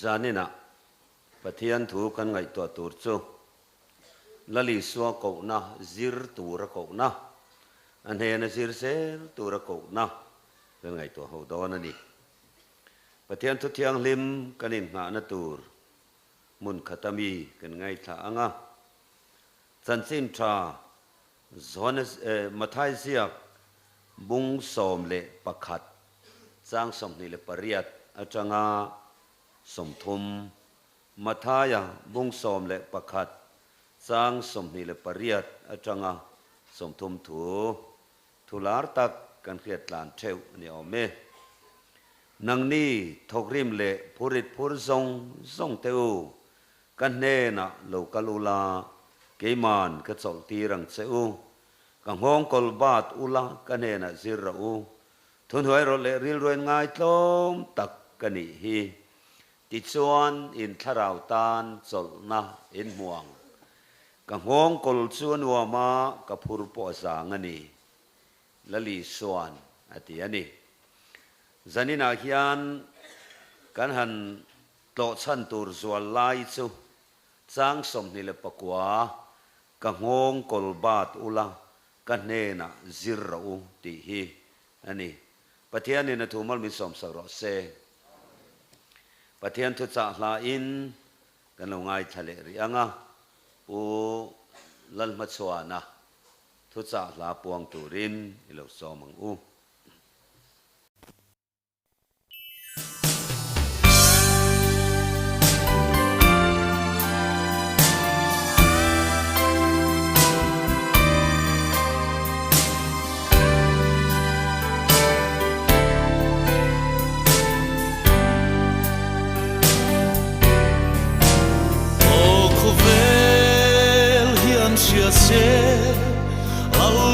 zanina pathian thu kan ngai to tur chu Lal Isua a.khawngaihna Zir tura a.khawngaihna hnen zir ser tura a.khawngaihna kan ngai to ho don ani pathian thu thiang lim kanin nga na tur mun khatami kan ngai tha anga chanchin tha zon mathai ziak bung sawm le pakhat chang som ni le pariat atanga som thum mathaya bung sawm le pakhat chang som ni le pariat atanga som thum thular tak kan khiat tlan theu ni ome nang ni thokrim le phurit phur zong teu kan ne na lo kalula keiman ka chol ti rang cheu kan hong kol bat ula kan ne na zir rawh thun hoi ro le ril roin ngai tlom tak kani hi ti chuan in tharau tan chol na in muang kan hong kol chuan wa ma ka phur po sang ani Lal Isua ati ani zanina hian kan han to chhan tur zual lai chu chang som ni le pakwa ka hong kol bat ula kan ne na zir rawh ti hi ani pathian ni na thumal mi som sa rawhse pathian thu cha hla in kan lo ngai thale ri anga u lal ma chhuah thu cha hla puang turin ilo sawm ang u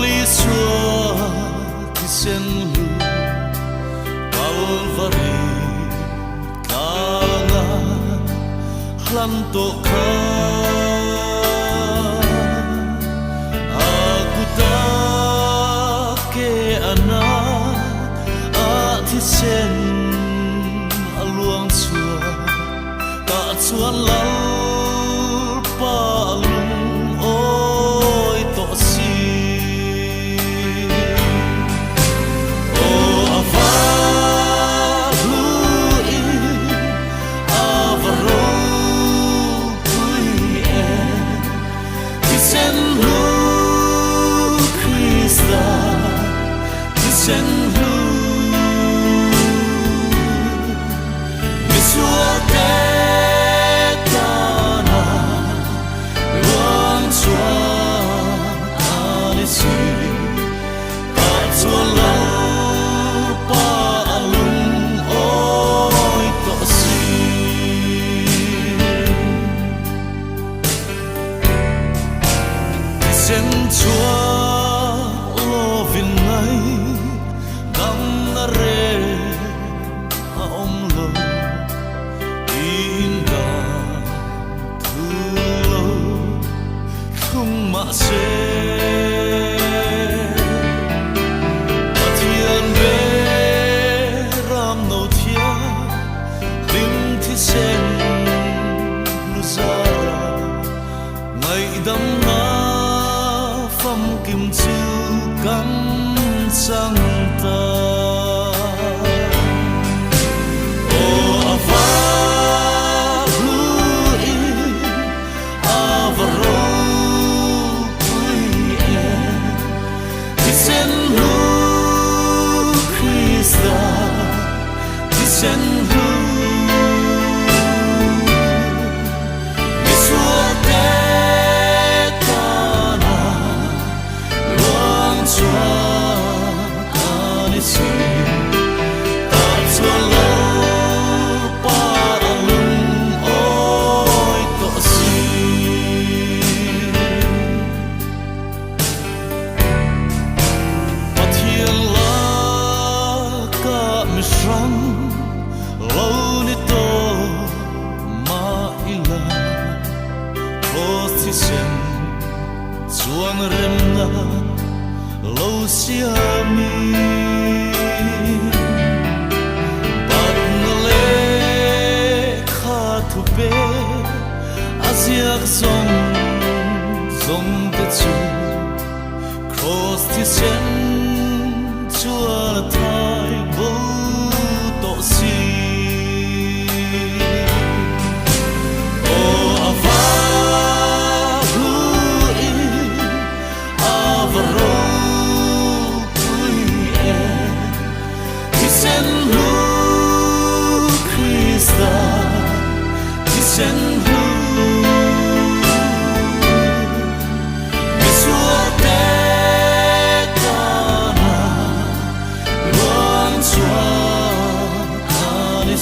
Lal Isua ki sen lu Calvary kana hlan to kha aku ta ke ana a thi sen aluang chua ta chuan Lalpan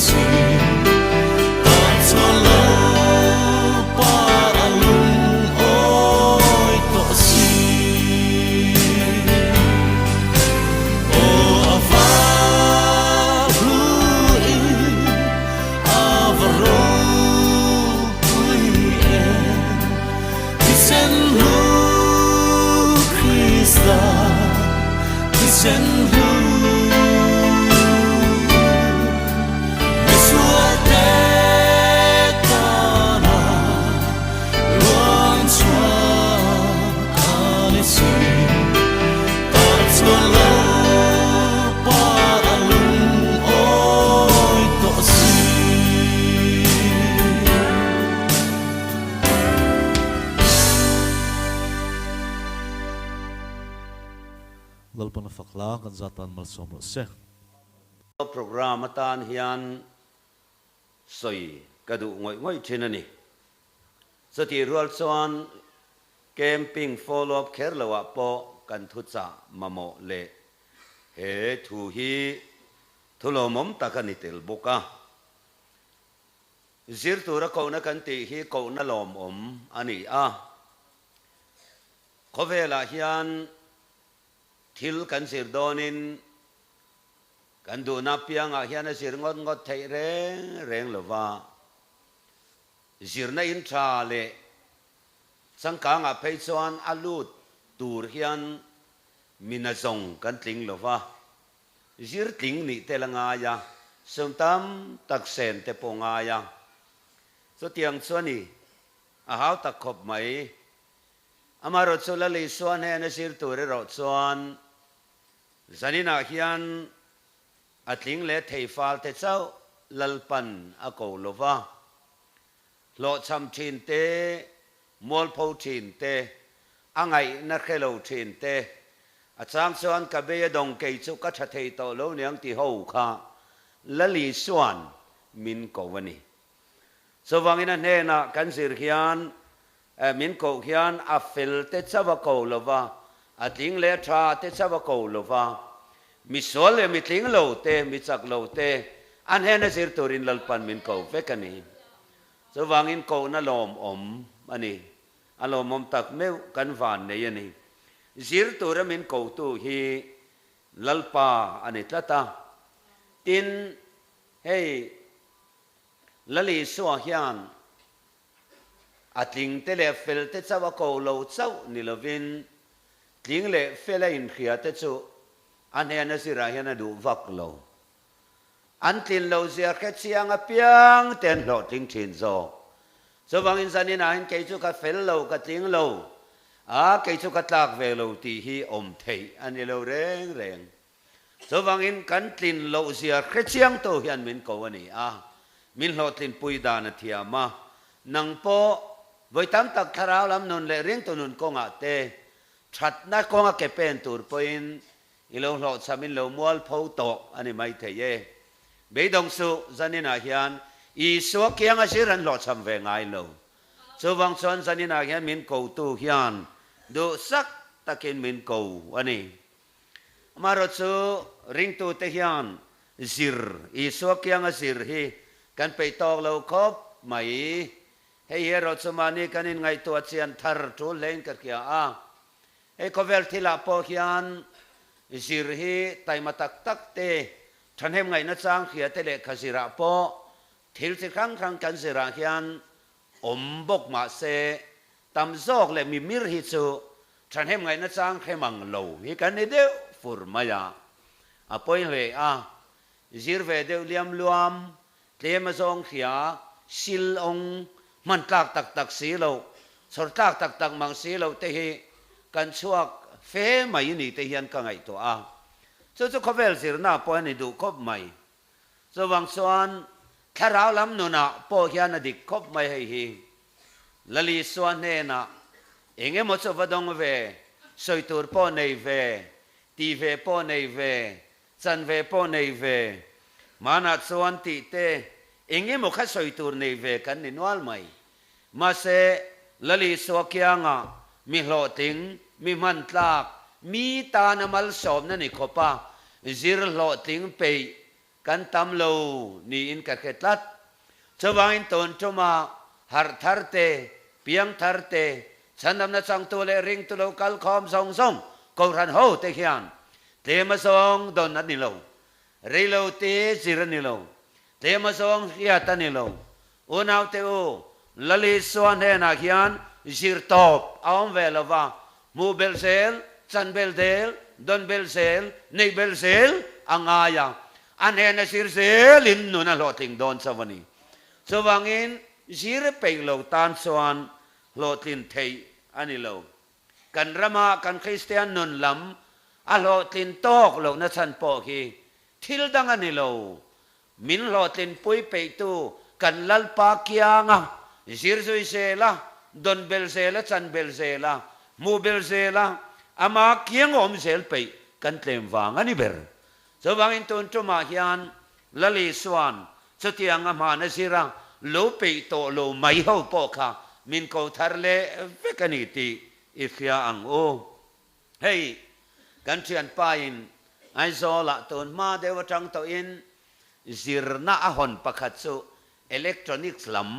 si ta chua lo pa alung oi to si o ava lu in avro pui en disen lu Krista disen lu Lalpan fakla kan zatan malsawm rawhse program atan hian soi kadu ngoi thinani sati rual chuan camping follow up kherlawa po kan thucha mamo le he thu hi thulomom takani tel boka zir tura kauna kan ti hi kauna lom ani a khovela hian thil kan sir donin kan du na pianga hian a sir ngot thei reng lova zir na in tha le sangkanga phei chuan alut tur hian minazong kan tling lova zir tling ni telanga ya somtam taksen te ponga ya so tiang chuani a hau tak khop mai amaro chula le suan he na sir tur ro chuan zanina hian atling le theih fal te chau lalpan a ko lova lo cham thin te mol pho thin te angai na khelo thin te achang chuan ka be dong kei chu ka tha thei to lo niang ti ho kha lali suan min ko wani so wangina ne na kan sir hian min ko hian a fel te chawa ko lova atling le tha te chawa ko lova mi sol le mi tling lo te mi chak lo te an he na sir turin lalpan min ko vekani so wangin ko na lom ani alom tak meu kan van ne yani zir tura min ko tu hi lalpa ani tlata tin hey Lal Isua hian atling te le fel te chawa ko lo chau ni lovin tling le fela in khia te chu an he na sira hian du vak lo an tin lo zia khe chiang a piang ten lo ting thin zo so wangin sanin a hin ke chu ka fel lo ka tling lo a ke chu ka tlak ve lo ti hi theih ani lo reng so wangin kan tin lo zia khe chiang to hian min ko ani a min lo tin pui dan a thiama nang po voi tam tak tharau lam non le ring to nun ko nga te that na ko nga ke pen tur poin ilo lo chamin lo mual pho to ani mai theie be dong su zanina hian I suak kiang a siran lo cham ve ngai lo so wang chon zanina hian min ko tu hian do sak takin min ko ani maro chu ring tu te hian zir I suak kiang a zir hi kan pe tok lo khop mai hei hero chumani kanin ngai tu chian thar tu lein ka kia a e kovel thila po hian zir hi taimatak tak te thanhem ngai na chang khia te le khazira po thil chi khang kan zira hian bok ma se tam zok le mi mir hi chu thanhem ngai na chang khemang lo hi kan ni de fur maya a poi le a zir ve de liam luam tlema zong khia sil ong man tlak tak si lo sor tlak tak mang si lo te hi kan chuak fe mai ni te hian ka ngai to a chu khovel zir na po ni du khop mai so wang chuan tharau lam nu na po hian a dik khop mai hei hi Lal Isua ne na enge mo chu vadong ve soitur po nei ve ti ve po nei ve chan ve po nei ve mana chuan ti te enge mo kha soitur nei ve kan ni nwal mai ma se Lal Isua kianga mi hlo ting mi man tlak mi ta na malsawm na ni khopa zir hlo ting pe กันตำโลนี่อินกัดเข็ดลัดชวางอินตนชมาหาร์ทาร์เตเปียงทาร์เตฉันนำนัดสังตัวเลริงตัวโลกัลคอมส่งกรันโฮเตขียนเตมาส่งโดนนัดนิโลเรโลเตซิรนิโลเตมาส่งเฮียตันนิโลอุณาวเตโอลลิสวนเฮนักยันจิรตอบออมเวลวามูเบลเซลจันเบลเดลดอนเบลเซลเนเบลเซลอังอายังอันเฮนจิรเซลอินนุนลอติงโดนสวานีสว่างอินจิรเปกโลตันสวานลอตินเทยอันนี้โลกันรามากันคริสเตียนนุนลำอัลลอตินโตกโลนัชันปอกีทิลดังอันนี้โลมินลอตินปุยเปกตูกันลัลปากียงะจิรซุยเซลาดอนเบลเซลจันเบลเซลามูเบลเซลาอามาเกียงอมเซลเปกันเต็มวางอันนี้เบอร์สว่างอินตุนจุมาฮิอันลลิสวนสติยังอามาเนสิระโลเปโตโลไม่เข้าปอค่ะมินเขาทาร์เลเวกันนิติอิฟยาอังโอเฮ้ยกันเชียนปายินไอโซละตุนมาเดวจังโตอินซิรนาอหอนปะขัดสุอิเล็กทรอนิกส์ลัม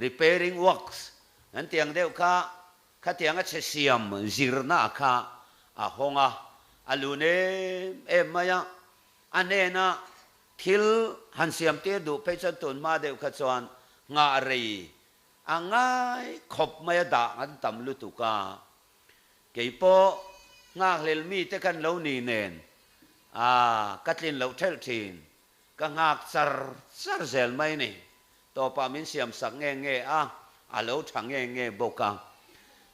repairing works นั่นเตียงเดียวข้าเตียงก็เสียมซิรนาข้าอาหงอาลูเนมายะอันเนนะทิลหันเสียมเตียดูไปจนตุนมาเดียวข้าจวนงารีอังไงขบไม่ด่าอันตำลุตุกาเกี่ยปงาเลลมีแต่กันเหล่านี้เนนกัดลินเหล่าเทลทีนก็งากซาร์เซลไม่นี่ต่อปามินเสียมสักเงยอาลูถังเงยบกา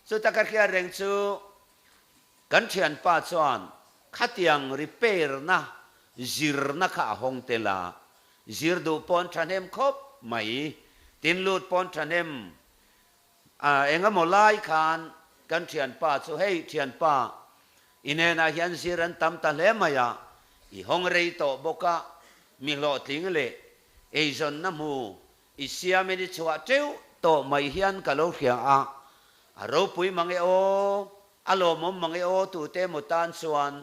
สุดท้ายก็แค่เร่งชูกันเชียนป้าจวนขัดยังรีเพย์นะจิรนักหงเตลาจิรดูปอนชันเฮมคบไม่ตินลูดปอนชันเฮมเองก็มลายคานกันเชียนป้าสุให้เชียนป้าอินเนน่าเฮียนจิรันตั้มตะเลมายาอีหงเรย์โตบกามีหลอดลิงเล่เอจอนน้ำมูอิเสียไม่ได้ชัวเจ้าโตไม่เฮียนกะโลเขียเราปุยมังเอโออารมณ์มังเอโอตูเตมุตันส่วน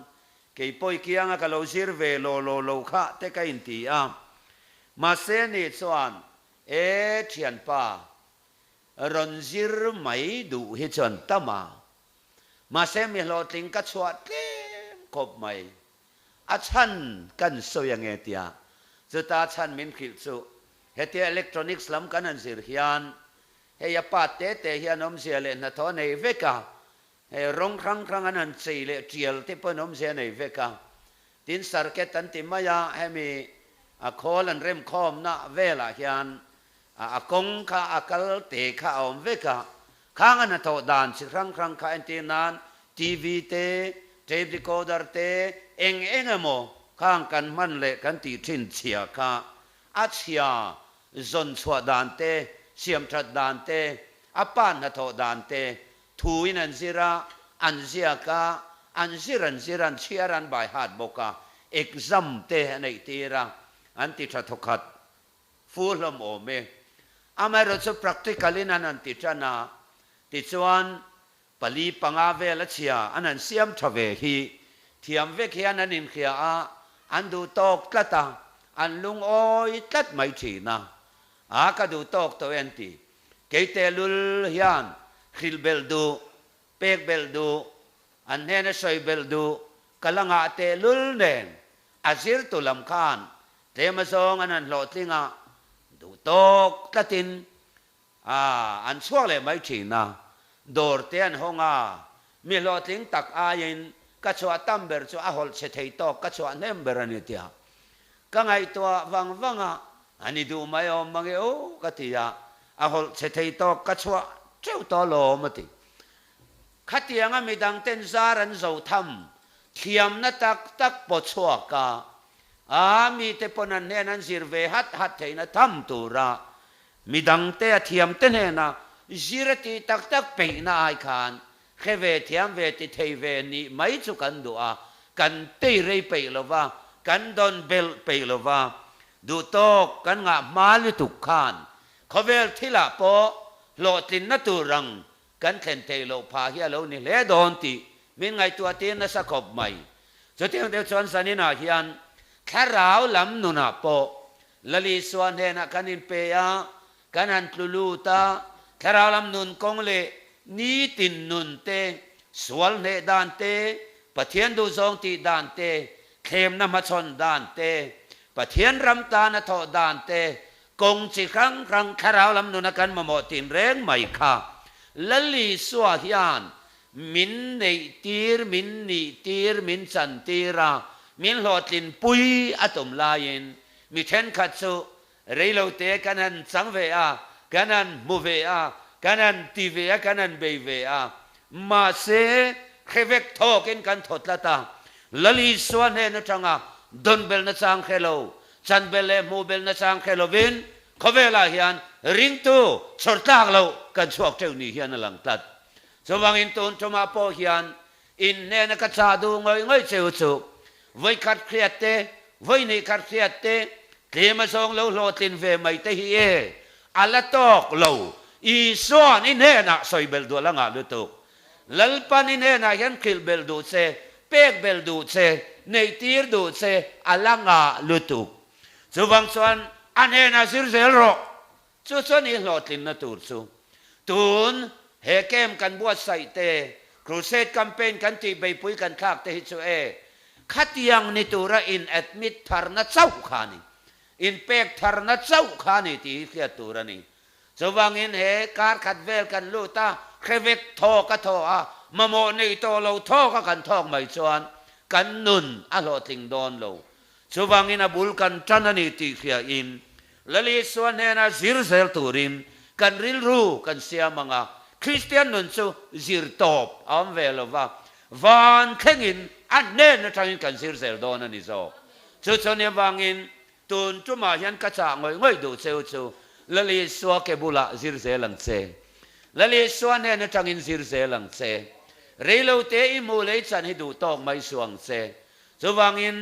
เกี่ยปุยเกียงกะโลซิร์เวโลค่ะเตกอินตีมาเซนิส่วนเชียนป้ารอนซิร์ไม่ดูฮิจอนตมาเซมีหลอดลิงกัดชัวเต็มครบไม่อาชันกันโซยังเงตีจุดอาชันมินขิลสุเฮติอิเล็กทรอนิกส์ลำกันนันสิร์ฮิอันเฮียป้าเตฮิอันอมเสียเลนทอนในเวกาเฮร้องครั้งอันนั้นสิเลเจียลที่ปนอมเสียในเวกาดินสารเกตันติมายาเฮมีโคลันเริ่มคอมนะเวลาฮิอันกงข้าอัลเตะข้าอมเวกาข้างอันนั้นโตดานสิครั้งข้าอันตีนานทีวีเตเทปดีโคเดอร์เตเองโมข้างกันมันเละกันตีทิ้นเชียข้าอาเชียจนสวดานเตเสียมชัดดานเตอปานนัทดานเตทูอินันซิระอันเสียกาอันซิรันเชียรันบายฮาดบกาเอกซัมเตในตีระอันติชัดขัดฟูลมโอเมอเมริกา practically นันติชนะติชวนปลีปังอาเวลเชียอันนั้นเสียมทเวฮีเทียมเวกเฮียนันนินเขียอันดูตอกตะตาอันลุงโอยตัดไม่ชีนะก็ดูตอกตัวเองตีเกยเตลุลฮิอันคิลเบลดูเปกเบลดูอันเฮนสอยเบลดูกำลังอาเตลุลเนนอาซิรตุลำคานเทมาซองอันนั้นหลอดลิงดูตอกตะตินอันช่วงเลยไม่ชีนะโดดเตียนห้องมีหลอดลิงตักอายินก็ชัวตั้มเบอร์ชัวหอลเชทัยตอกก็ชัวเนมเบอร์นี่เดียก็ไงตัววังอันนี้ดูไม่อมมังเอโอก็ที่หอลเชทัยตอกก็ชัวเจ้าตัวโลมาติขัดยังมีดังเต้นซารันเจ้าทำเทียมนัตักปวดชัวกามีแต่ปนันเนี่ยนั้นสิรเวหัดเทนะทำตุระมีดังเตะเทียมเต้นเนี่ยนะสิรติตักเปน่าไอคานแค่เวทียมเวทีเทเวนี่ไม่จุกันดูกันเตะเรย์ไปหรือว่ากันดอนเบลไปหรือว่าดูโตกันงามาลิตุกขานเขาเวลที่ละปอโลตินนัตุรังกันเทนเทโลพาเฮียโลนี่เลดอนติมินไงตัวเตียนนัสกบไม่จะเตียงเดียวชวนสันนินาเฮียนเท แค่เราลำนุนาโปละลีส่วนเฮนะกันอินเปียกันอันตุลูตาแค่เราลำนุนกงเลนีตินนุนเตสวลเนดานเตปะเทียนดูซองตีดานเตเข้มน้ำมาชนดานเตปะเทียนรำตาณทอดานเตกงจิครั้งแค่เราลำนุนกันมาหมดตินเร่งไม่ค่ะละลีสัวฮิอันมินเนตีร์มินนีตีร์มินสันตีรามินหลอดลินปุยอะตอมลายินมีเทนขัดสุเรียลเตกันนันสังเวอากันนันมูเวอากันนันตีเวอากันนันเบเวอามาเสเคเวกทอกินกันทดละตาลลีส่วนเฮนจังอ่ะดนเบลนัสังเคโลจันเบลมูเบลนัสังเคโลวินเขาเวลาเฮียนริงตูชดตากเรากันชวกเจ้านี่เฮียนหลังตัดสว่างอินตูนชมาโปเฮียนอินเนนกัจจาดูง่อยเจ้าสุไว้ขัดเครียดเตไว้ในขัดเครียดเตเทมาส่งเราโลตินเวไม่เตฮีเออัลตอกเราอีส่วนอินเนน่ะสอยเบลดูละงาลุตุลัลปันอินเนน่ะยันคิลเบลดูเซเป็กเบลดูเซในตีร์ดูเซอัลงาลุตุสว่างส่วนอันเนน่ะซิรเซลโรส่วนนี้โลตินนะตูร์สุตูนเฮเกมกันบวชใส่เตครูเซตแคมเปญกันตีใบปุยกันคากเตฮิตเอขัดยังนิตุระอินแอดมิดทาร์นัทเจ้าขานีอินเป็กทาร์นัทเจ้าขานีที่เขียตุระนีสว่างอินเฮการขัดเวลกันลูตาเคเวกทอกะทออะมะโมนีโตเราทอกะกันทอกไม่ชวนกันนุนอะโลติงดอนเราสว่างอินอบุลกันจันนีที่เขียอินละลีส่วนเฮนะซิรเซลตุรินกันริลรูกันเสียมังอะคริสเตียนนุนซูซิรตอบอัมเวลว่าวันเข่งอินอันเน่นทางอินกันซิรเซลดอนนี่โซส่วนเนวังอินตุนจุมายันกระจ่างง่อยดูเซลซูละลีสัวเกบุลาซิรเซลังเซละลีสัวเน่นทางอินซิรเซลังเซเรโลเตอิมูเลจันให้ดูตอกไม่สวงเซสว่างอิน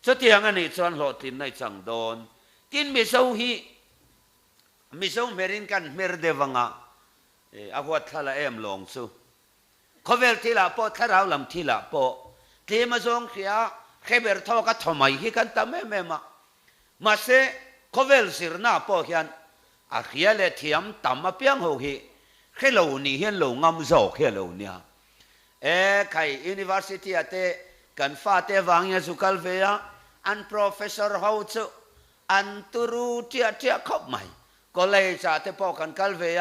สเตียงอันนี้ส่วนหลอตินในจังดอนกินมิโซฮีมิโซเมรินกันเมรเดวังะอาวัตทลาเอ็มลงซูเขาเวลที่ละปอถ้าเราลำที่ละปอที่มาส่งเขียเคเบร์ทอก็ทำไมที่กันทำไม่มาเสเขาเวลสิรนาปอเขียนอาเขียเลที่ยมทำมาเพียงหูฮีเคโลนี่เห็นโลงามโซเคโลเนี่ยใคร University อาเตกันฟาเตวังยาสุกัลเวียอัน Professor เฮาจูอันตุรูเทียขบใหม่ก็เลยจะเตปอกันกัลเวีย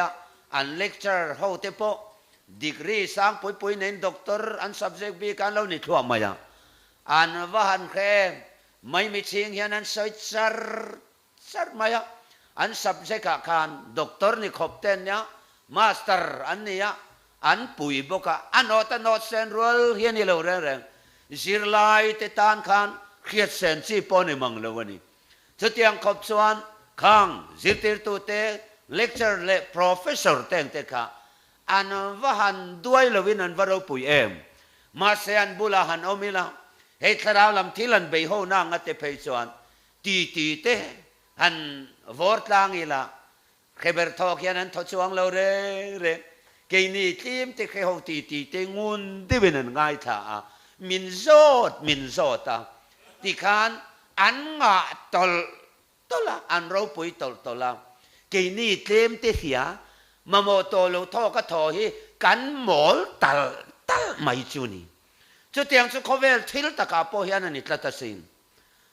อัน Lecture เฮาเตปอดีกรีสังปุยเน้นด็อกเตอร์อัน Subject บีกันเรานี่ทั่วมาอย่างอันว่าหันแค่ไม่มีสิ่งอย่างนั้นใส่ซาร์มาอย่างอัน Subject กันด็อกเตอร์นี่ขบเต้นเนี่ยมาสเตอร์อันนี้อันปุยบอกอันโนตเซนรัลเฮียนี่เราเร่งซิรไลเตตานขันเขียดเซนซีปอนี่มังเลวันนี้สุดที่ยังขบส่วนขังซิติร์ตูเตเลคเชอร์เลโปรเฟสเซอร์เต็งเตค่ะอันว่าหันด้วยเลวินันวารปุยมาเซียนบุลาหันอมิลาเฮคราวลำที่ลันเบยโฮนางเตเพยส่วนตีเตหันวอร์ตลางอีละเคเบอร์ทอกยันนั้นทศวงเราเร่เกนี่ทีมเตเคโฮตีเตงุนดิวินันง่ายท่ามินโซตาที่ขานอันงะตละอันเราปุยตละเกนี่ทีมเตเสียมาโมโตโลทอก็ทอฮีกันหมอลตัลไม่จูนี่จุดyangสุขเวลทิลตะกาโปเฮียนันนิตละตัสิน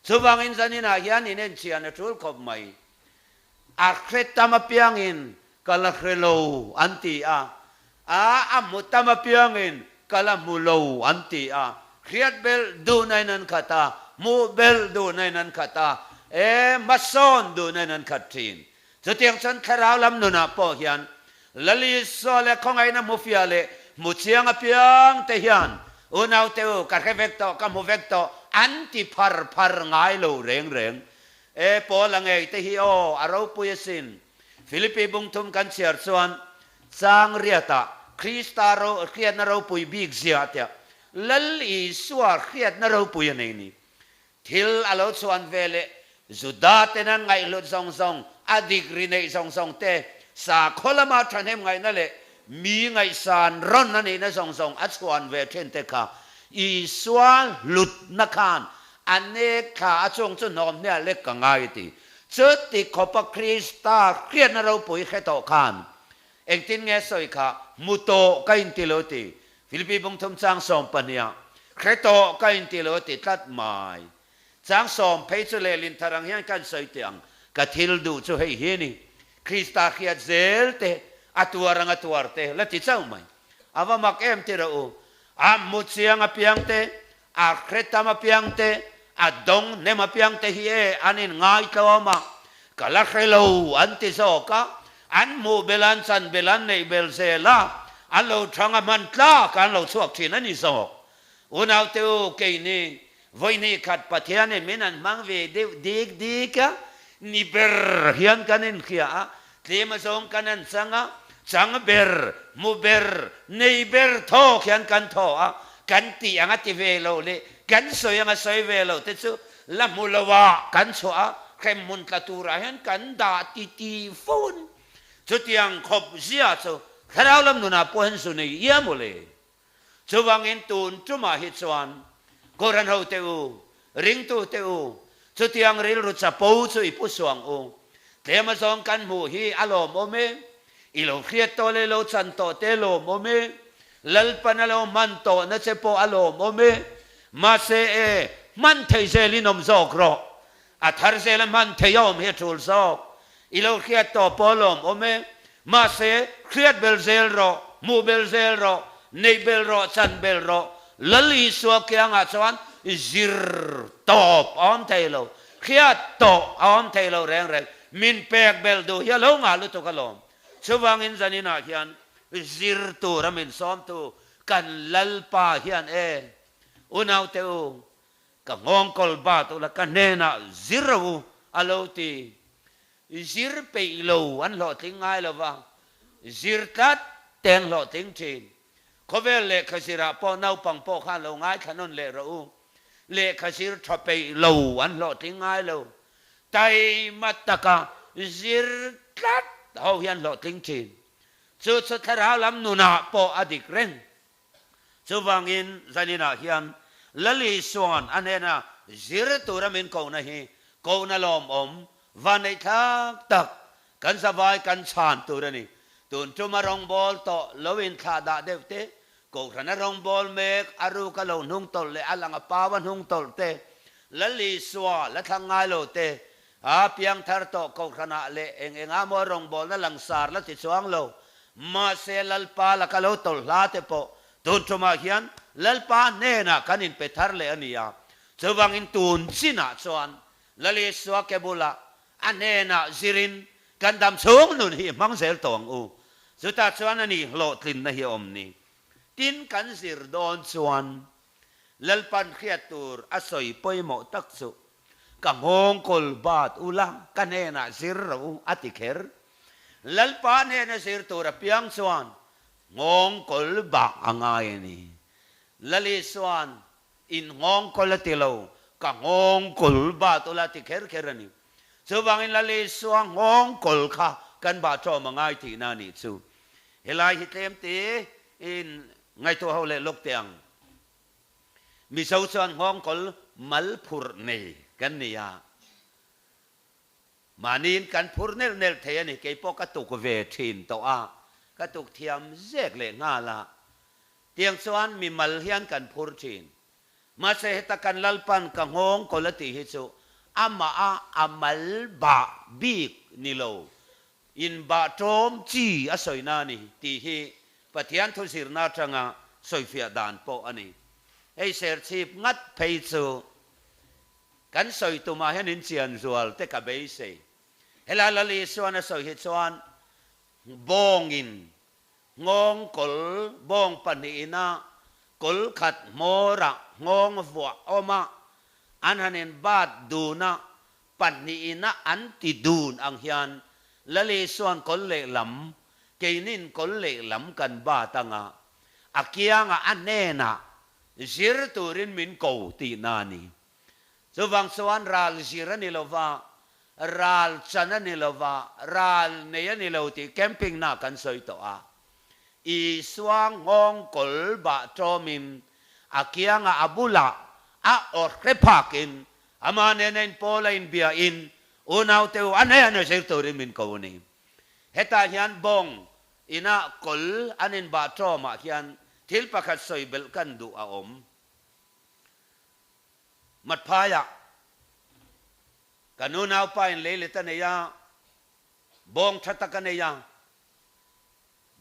สุบางอินสันนินาเฮียนิเนนเชียนทุลขบไม่อาเครตามาเปียงอินกาลเครโลอันตีอามุตตามาเปียงอินกาลมูโลอันตีเครียดเบลดูในนั้นขัตามูเบลดูในนั้นขัตามาซอนดูในนั้นขัดทินจุดyangฉันคาราวลำนุนาโปเฮียนLal Isua le a.khawngaihna mufia le muciang apiang tehian unaw teu karkevekto kamuvekto anti par ngai lo reng po langei tehi o araw puyesin Philippi bungtum kan siar suan sang riata Kristaro khiat na raw puy big ziatia Lal Isua khiat na raw puy ni til alo suan vele zudate nan ngai lo song adik rine song te sa kola ma tranem ngai na le mi ngai san ron na ni na song at suan ve ten te ka i swa lut na khan อันเนกขาจงจุนอมเนี่ยเล็กกังไงตีจุดติขบคริสตาเครียดนเราปุ๋ยแค่ต่อขานเองตินเงสอยขามุโตกัยติโลติฟิลิปปิบงทมจางสอมปนียแค่ต่อกัยติโลติตัดไม้จางสอมเพย์จุเลลินทารังเฮียนกันสอยเตียงกัทิลดูจุให้เฮียนี่คริสตาเขียดเซลเตอัตัวรังอัตัวเตละติเจ้าไหมอาวามักเอ็มติระอูมุดเสียงอเปียงเตเครตามาเปียงเตดงเนมาเปียงเตฮีอันนี้ง่ายตัวมากะละเคโลอันติโซกะอันมูเบลันซันเบลันในเบลเซลาอันเราทางมันตากันเราสวกที่นั่นนี่โซอุณเอาเตโอเกนี่วันนี้ขัดปะเทียนมินันมังเวดีกะนี่เบรเฮียนกันนินเขียเทมาส่งกันนันสังเบรมูเบรในเบรโทเขียนกันโทกันตีอังติเวโลเลกันสวยอังสวยเวโลเตจูละมุลวะกันชัวเข้มมุนตะตูระเห็นกันดาตีฟูนจุดยังขบเสียจูถ้าเราลำนุนาพวนสุนัยเยี่ยมเลยจูวังอินตูนจุมาฮิตสวรรค์กรันเอาเตอูริงตูเตอูจุดยังริลรุษปูจูอิปุสวงอูเทมาส่งกันหมู่ฮีอารมณ์โมเมอิโลเครียดโตเลโลจันโตเตโลโมเมLalpan alo manto na sepo alo mome mase man thei selinom zok ro athar sel man theyom he thul zok ilo khiat to polom ome mase khiat bel zel ro mu bel zel ro nei bel ro chan bel ro Lal Isua kyang a chuan zir top om thailo khiat to om thailo reng min pek bel du hi lo nga lu to kalom chuwangin zanina hian zir tura min sawm tu kan lalpa hian unaw teu ka ngong kol ba tu la kanena ziru alo ti zir pe lo an lo ting ngai lo wa zir tat teng lo ting chin khovel le khasira po nau pang po khan lo ngai khanon le ro le khasir thope lo an lo ting ngai lo tai mataka zir tat ho hian lo ting chin chu chu thara lam nuna po adik ren chu wangin zanina hian Lal Isua anena zir tura min ko na hi ko na lom om vanai thak tak kan savai kan chhan tura ni tun chu marong bol to lowin tha da devte ko khana rong bol mek aru ka lo nung tol le alanga pawan hung tol te Lal Isua la thangai lo te piang thar to ko khana le enga mo rong bol na langsar la ti chuang lo ma se lalpa la kalo tol la te po tun chuma hian lalpa nena kanin pethar le ania chawang in tun sina chuan Lal Isua kebula anena zirin kandam chung nun hi mangsel tong u chuta chuan ani lo tlin na hi om ni tin kan zir don chuan lalpan khiatur asoi poimo takchu ka ngong kol bat ulang kanena zir ru atikher Lalpan hena zir tura piang chuan ngong kol ba angai ni Lal Isua in ngong kol tilo ka ngong kol ba tula ti kher kherani chuwangin Lal Isua ngong kol kha kan ba cho mangai thi na ni chu helai hitlem ti in ngai to hole lok tiang mi sau chuan ngong kol mal phur nei kan nia manin kan phur nel nel theih ni ke po ka tuk ve thin to ka tuk thiam zek le nga la tiang chuan mi mal hian kan phur thin ma se heta kan lalpan ka ngong kolati hi chu ama amal ba bik nilo in ba tom chi asoina ni ti hi pathian thu sirna tanga soifia dan po ani ei ser chip ngat phei chu kan soi tu ma hian in chian zual te ka be se hela Lal Isua na soi hi chuan bongin ngong kol bong panina kol khat mora ngong vua oma anhanen bat duna panina anti dun ang hian Lal Isua kol le lam keinin kol le lam kan ba tanga akia nga anena zir turin min ko ti nani chuwang chuan ral zira ni lova ral chana ni lova ral neya ni lo ti camping na kan soi to i swang ngong kol ba chomim akia nga abula or krepakin amane nen pola in bia in unaw teu ane sir turin min kauni heta hian bong ina kol anin ba troma hian thil pakhat soi bel kan du a om mat phaya kanunaw pa in lele taneya bong thatakaneya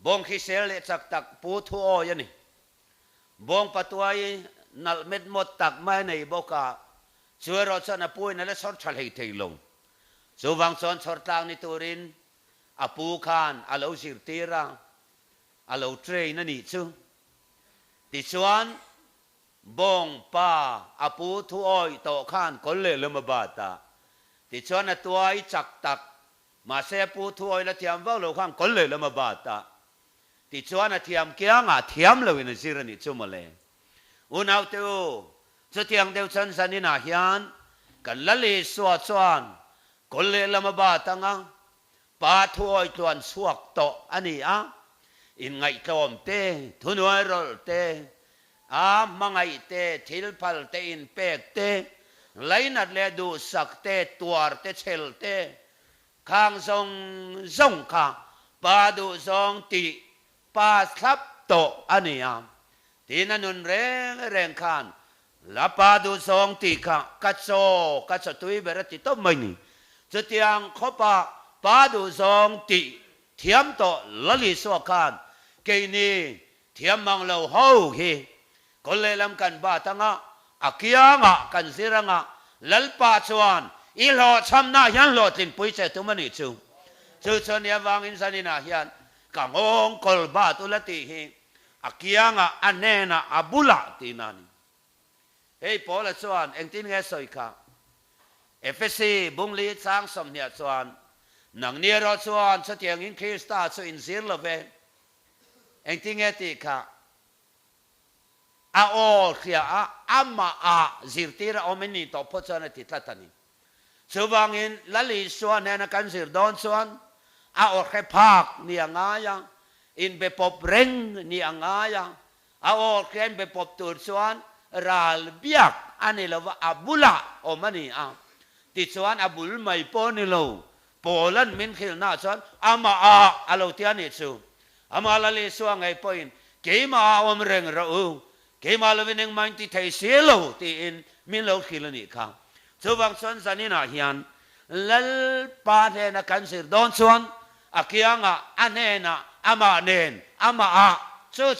bong hisel le chak tak pu thu o yani bong patuai nal met mot tak mai nei boka chuero chana pui na le sor thalei theilong chuwang chon chortang ni turin apu khan alo sir tira alo train na ni chu ti chuan bong pa apu thu oi to khan kolle lemabata ti chuan atuai chak tak ma se pu thu oi la thiam wa lo khan kolle lemabata ti chuan thiam kia nga thiam lowin sirani chumale unaw teu chu tiang deu chan sanina hian kan Lal Isua chuan kolle lemabata nga pa thu oi tuan suak to ani a in ngai tlom te thunuai rol te a mangai te thilphal te in pek te lainat le du sak te tuar te chel te khang zong zong kha pa du zong ti pa slap to ania tina nun reng khan la pa du zong ti kha ka cho tui berati to mani chutiang khopa pa du zong ti thiam to Lal Isua khan ke ni thiam mang lo ho hi kolle lam kan ba tanga akia nga kan ziranga lalpa chuan ilo chamna hian lo tin pui che tu mani chu chon ya wang in sanina hian ka ngong kol ba tu lati hi akia nga anena abula tinani hey pola chuan engtin nge soi kha FSC bungli chang som nia chuan nang nia ro chuan chatiang in Krista chu in zir lo ve engtin nge ti kha a all khia a ama a zirtira omeni to pochana titlatani chuwangin Lal Isua nena kan zir don chuan a or khe phak ni angaya in be pop reng ni angaya a or khen be pop tur chuan ral biak ani lova abula omani a ti chuan abul mai poni lo polan min khil na chuan ama a alo tiani chu ama Lal Isua ngai point keima om reng rawh ke malawining man ti theih selo ti in min lo khilani kha chuwang chon zanina hian Lalpan na kan sir don chuan akianga anena ama nen ama a chu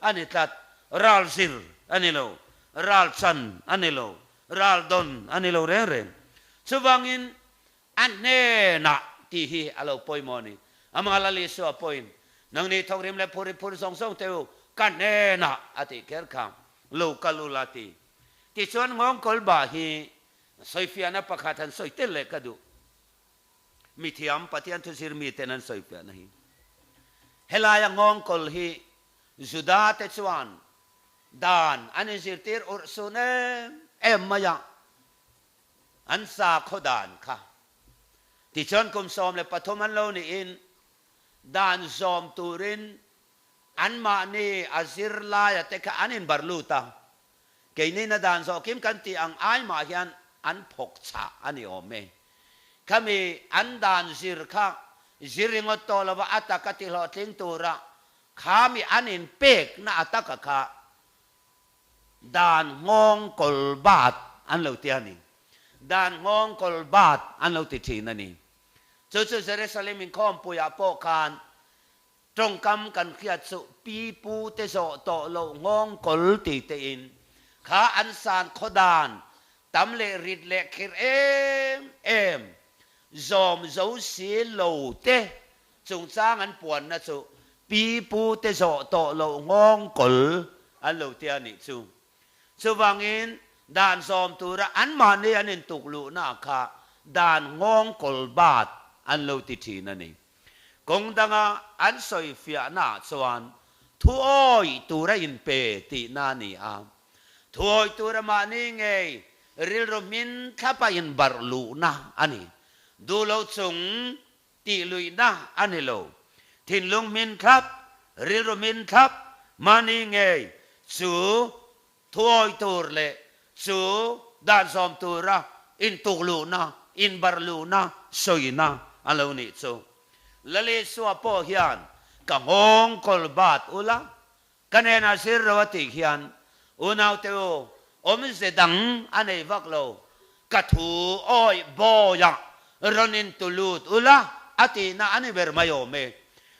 ani tat ral sir ani lo ral chhan ani lo ral don ani lo re chuwangin anena ti hi alo poimoni ama Lal Isua point nang ni thongrim le puri song teu kanena ati kerkham lo kalulati ti chuan ngong kol ba hi soifiana pakhatan soitele kadu mithiam patian thu sir mi tenan soifiana hi helaya ngong kol hi juda te chuan dan ani zirtir ursune emaya ansa khodan kha ti chuan kum som le pathoman lo ni in dan zom turin an ma ni azir la ya te ka anin barluta ke ni na dan so kim kan ti ang ai ma hian an phok cha ani ome kami an dan zir kha ziringot to lawa ataka ti lo tling tura khami anin pek na ataka kha dan ngong kol bat an lo ti ani dan ngong kol bat an lo ti thin ani chu Jerusalem in khom puya po kan trong kam kan khiat su pi pu te so to lo ngong kol ti te in kha an san khodan tam le rit le khir em zom zo si lo te chung chang an puan na chu pi pu te so to lo ngong kol an lo ti ani chu chuwangin dan zom tura an ma ni anin tuklu na kha dan ngong kol bat an lo ti thin ani kong danga an soi fia na chuan thu oi tura in pe ti na ni a thu oi tura ma ni ngei ril romin thapa in barlu na ani du lo chung ti lui na ani lo thin lung min thap ril romin thap ma ni ngei chu thu oi tur le จูด้านสอมตูระอินตุกลูนะอินบาร์ลูนะสวยนะอะไรนี่จูละเลสัวพ่อฮิอันกังงกอลบาดอุละกันเองอาศิรวติฮิอันอุณาวเตโอมเสดังอันไอวักโลกัทูอ้อยบอยะรนินตุลูดอุละอตินาอันนี้เบอร์มาโยเม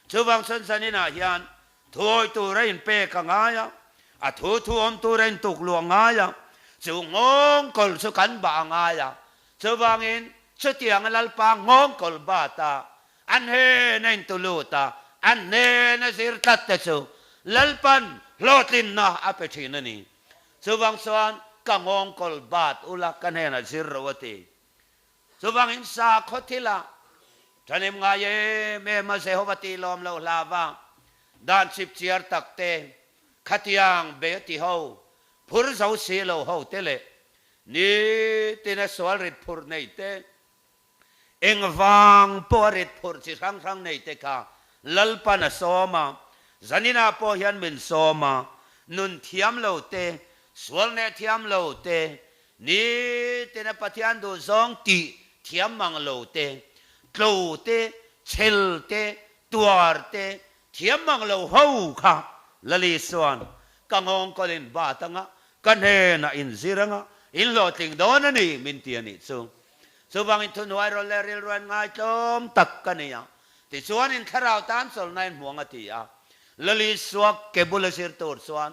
จูบังสันสันินาฮิอันถอยตูเรนเปกังายะอะทูอมตูเรนตุกลวงายะจูงงกอลสุกันบางายะจูบังอินสุดยังลัลปางงกอลบาตาอันเฮนันตุลูตาอันเฮนสิรตัดเตจูลัลปันโลตินนะอาเปชินันีจูบังสวนกังงกอลบาตอุลักกันเฮนสิรวติจูบังอินสาขทิละท่านเอ็มงายเมมาเซฮวติลอมเลวลาวาด้านสิบเชียร์ตักเตขัดยังเบติเฮาพูดเจ้าเสียโลเฮาเตเลนี่ตินสวรรค์พูดในเตเอ็งฟังปวริดพูดสิครั้งในเตกาลัลปันสอมาจันินาพอยันมินสอมานุนเทียมโลเตสวรรค์เทียมโลเตนี่ตินปัทยันดูซองตีเทียมมังโลเตโลเตเชลเตตัวเตเทียมมังโลเฮาค่ะละลิสวนกังงก็เล่นบาตังะกันเฮนะอินซิรังะอินโลติงโดนนี่มินเตียนิซูสุบังอินทุนไวโรเลริลรวนง่ายจมตักกันเนี่ยติส่วนอินทราวตานสลนัยห่วงอติยาละลิสวกเก็บุลสิรตูดส่วน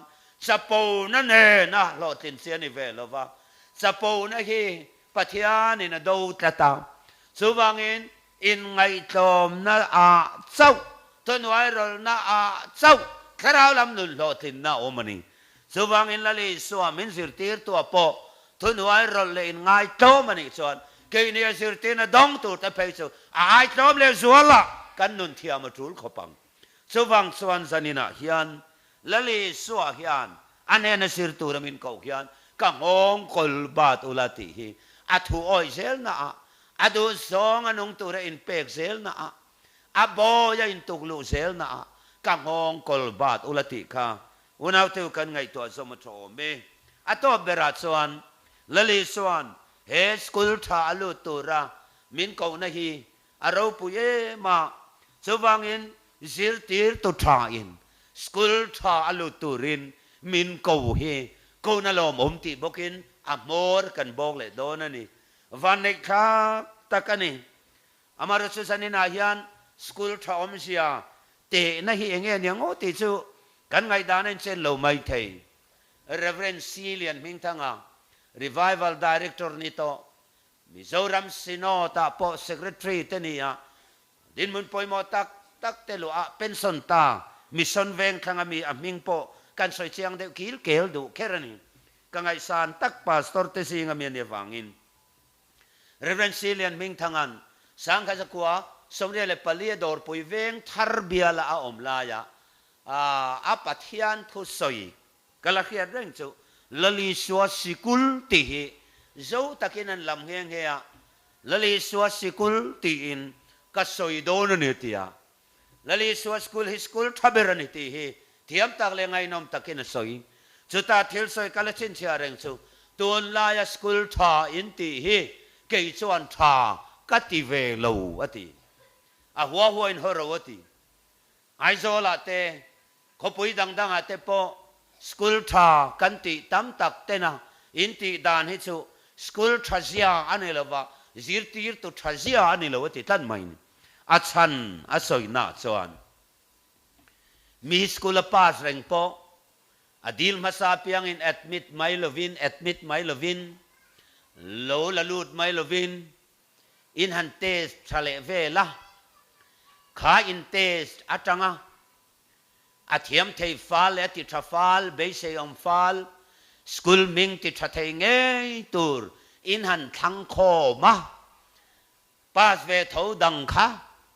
สปูนั่นเองนะโลตินเสียนิเวลว่าสปูนั่นฮีปัทยานินะดูตะตาสุบังอินไงจมนะอาเจ้าทุนไวโรนะอาเจ้าคราวลำนุนโลตินนะโอมันนี่สุบังอินละลิสวมินสิรตีร์ตัวโปทุนไวโรเลนง่ายโตมันนี่ส่วนเกี่ยนี่สิรตีนะดองตัวแต่เพย์ส่วนไอ้โตมเลสัวละกันนุนเทียมจุลขปังสุบังส่วนสันินะฮิอันละลิสวฮิอันอันนี้นะสิรตูรมินเขาฮิอันกังงกอลบาตุลาติฮีอัตุโอยเซลนะอัตุสองอันงตัวอินเปกเซลนะอับบอยอินตุกลูเซลนะกังงกอลบาตุลาติค่ะอุณาวเทวกันไงตัวสมโชเมอัตโตเบรัตส่วนละลิสวนเฮสกุลทาลุตุระมินเขานะฮีอารูปุเยมาสว่างอินซิรตีร์ตุทาอินสกุลทาลุตุรินมินเขาเฮเขานั่นลมอมติบกินอามอร์กันบอกเลยโดนนี่วันนี้ข้าตะกันนี่อามารุสุสันินาฮิอันสกุลทาอมเสียเตนะฮีเองเนี่ยงโอติจูกันไงดานันเซนโลไม่เทย Reverend Cillian มิงทังอ่ะ Revival Director นี่โตมิโซรัมซิโนตาโป Secretary เตนี่อ่ะดินมุนปอยมอตักเตลุอ่ะเป็นสนตามิสนเวงทังอ่ะมีอ่ะมิงโปกันสอยเชียงเดวกิลเกลดูแค่นี้กันไงสานตักพาสตอร์เตซิงอ่ะมีเนี่ยฟังอิน Reverend Cillian มิงทังอันสังฆจักวะสมเด็จเลยปลีดอร์ปุยเวงทาร์เบียละอาอมลายะอาปัทยันทุสอยกลาเขียนเรื่องจูละลิสวสิกุลติหิเจ้าตะกินันลำเฮียงเฮียละลิสวสิกุลติอินกัสอยโดนนิติยาละลิสวสกุลฮิสกุลทับเบรนิติหิเทียมตักเลงไงนอมตะกินสอยจุตาเทลสอยกลาชินเชียเรื่องจูตัวลายสกุลทาอินติหิเกี่ยจวนทากัติเวลูอติหัวอินฮอร์วติไอโซลาเตเขาปุยดังอาเตโปสกุลทากันติตั้มตักเตนะอินติดานฮิจูสกุลทาเซียอันนี้ละวะจิรตีร์ตุทาเซียอันนี้ละวะติตันไม่อัชฮันอัศอยนาจวนมีสกุลพาสเร่งโปอดีลมาซาเปียงอินแอดมิดไม่ลวินโลละลูดไม่ลวินอินฮันเตสทะเลเวละขาอินเตสอัจังะอาเทียมเทฟาลและติดทฟาลเบสยอมฟาลสกุลมิงติดทเทงเงตูร์อินหันทังโคมาปาสเวทาวดังค่ะ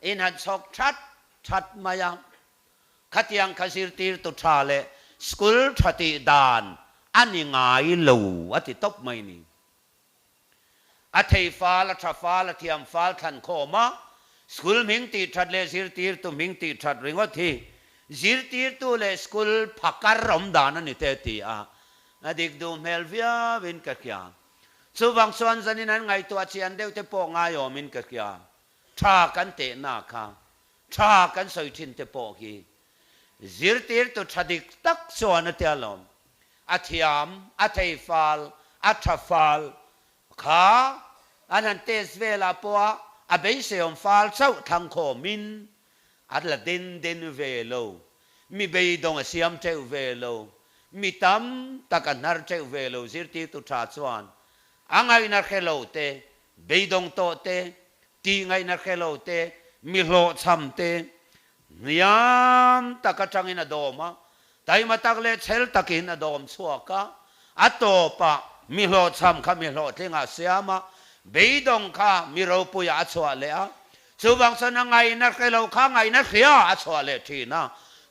อินหันสกชัดมายังขัดยังขสิรตีร์ตุชาเลสกุลทัติดานอันนี้ง่ายลูอติตบไม่นี่อาเทฟาลทฟาลเทียมฟาลทันโคมาสกุลมิงติดทัดเลสิรตีร์ตุมิงติดทัดริงวัดที่จิรตีร์ตุเลสกุลพักการรำดานันนี่เตติอา อดีกดูเมลวิอาวินกักยาสุวังส่วนจันนั้นไงตัวเชียนเดียวเตปง่ายอมินกักยาชากันเตนาคาชากันสอยทินเตปกีซิรตีร์ตุชดิกตักส่วนเตียลมอัฐยามอัฐยฟาลอัฐฟาลขาอันนั้นเตสเวลาปัวอเบยเสียมฟาลเจ้าทางโคมินอัดละเดินเวโลมีเบยดงเสียมเจ้าเวโลมีตั้มตะกันนาร์เจ้าเวโลซิรตีตุชาส่วนอังไงนาร์เคโลเตเบยดงโตเตตีไงนาร์เคโลเตมีโลซัมเตยามตะกจังอินาโดมะแต่มาตักเลเชลตักินอโดมชัวกะอัตโตปะมีโลซัมข้ามีโลเทงอาเสียมะเบยดงข้ามีเราปุยอัชัวเลอะสุวังสนังไงนักเราข้างไงนักเขียอัชัวเลทีนะ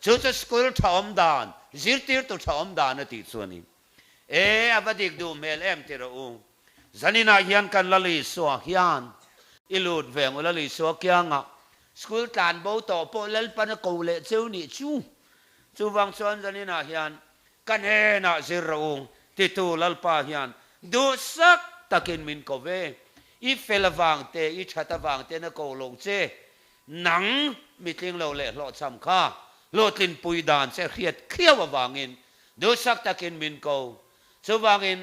สุดจะสกุลทอมดานซิรตีร์ตุทอมดานติดส่วนนี้อวดิกดูเมลติระจันินาฮิยันกันลลิสวฮิยันอิลูดเวงลลิสวกี้งะสกุลการโบโตโปเลลปันกูเลเจ้านี่ชูวังส่วนจันินาฮิยันกันเฮนะซิระติตูลลปาฮิยันดูสักตะกินมินโกเวอีเฟลวังเตอีชัตวังเตนะโกลงเจหนังมิตริงเราเละหลอดสำค่าโลตินปุยดานเสียเขียดเขี้ยววางอินดูสักตะกินมินโกสวางอิน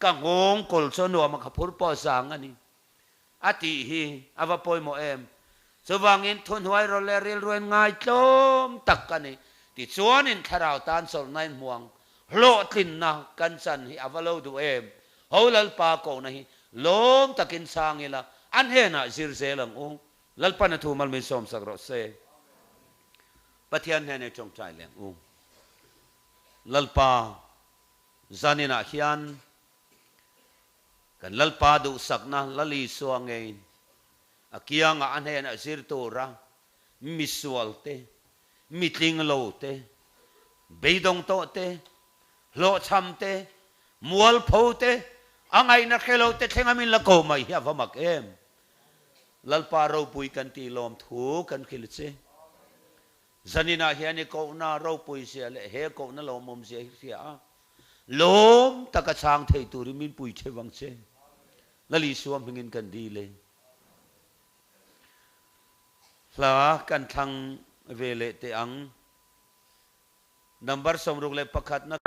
กังงกลสนัวมันขับพูดปอสังอันนี้อติฮีอวปอยโมเอมสวางอินทุนหวยเราเลเรียรวยง่ายจมตักกันนี่ติดสวนอินทาราวตานสนในห่วงโลตินนะกันสันฮีอวโลดูเอมเอาลลปาโกนะฮีล้มตะกินสางอีละอันเฮน่ะซิรเซลังลลปันทูมัลมิสอมสักรเซปะเทียนเฮเนจงใจเลี้ยงลลปาจานินาฮิยันกันลลปาดูสักนะลลิสวงเองอากิยังอันเฮน่ะซิรตูระมิสวลเตมิตลิงโลเตเบยดงโตเตโลชัมเตมัวลโพเตอังไงนักเคโลเตเทงามินละโกไม่เฮียฟมักลลปาเราปุยกันตีลมถูกันคิลเซจันินาเฮียนี่โกนาเราปุยเสียเลยเฮโกนาลมเสียลมตะกะช้างเทตุริมินปุยเชวังเซลลิสวมพิงินกันดีเลยลากันทางเวเลเตอังนัมเบอร์สมรุกเลปขัดนัก